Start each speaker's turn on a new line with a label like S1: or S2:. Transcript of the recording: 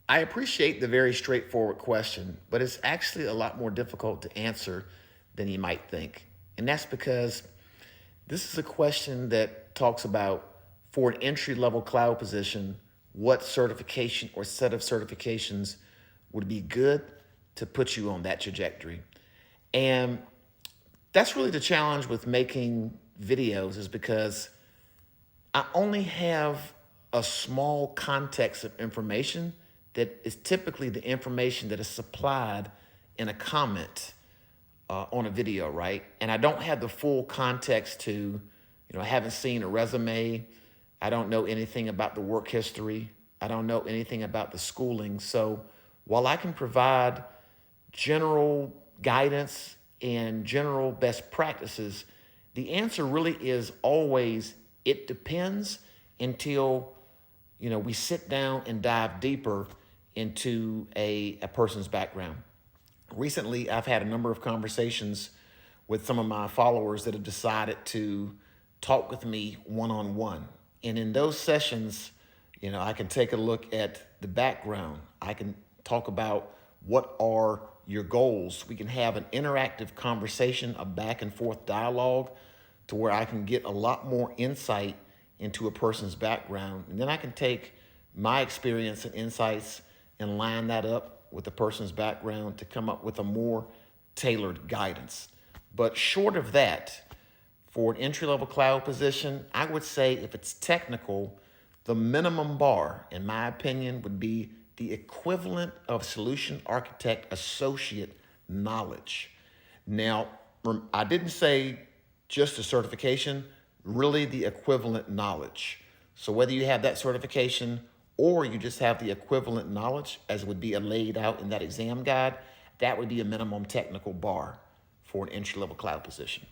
S1: I appreciate the very straightforward question, but it's actually a lot more difficult to answer than you might think. And that's because this is a question that talks about for an entry level cloud position, what certification or set of certifications would be good to put you on that trajectory. And that's really the challenge with making videos is because I only have a small context of information that is typically the information that is supplied in a comment on a video, right? And I don't have the full context I haven't seen a resume. I don't know anything about the work history. I don't know anything about the schooling. So while I can provide general guidance and general best practices, the answer really is always it depends until we sit down and dive deeper into a person's background. Recently, I've had a number of conversations with some of my followers that have decided to talk with me one on one. And in those sessions, I can take a look at the background. I can talk about what are your goals. We can have an interactive conversation, a back and forth dialogue to where I can get a lot more insight into a person's background. And then I can take my experience and insights and line that up with the person's background to come up with a more tailored guidance. But short of that, for an entry-level cloud position, I would say if it's technical, the minimum bar, in my opinion, would be the equivalent of solution architect associate knowledge. Now, I didn't say just a certification, really the equivalent knowledge. So whether you have that certification or you just have the equivalent knowledge as would be laid out in that exam guide, that would be a minimum technical bar for an entry-level cloud position.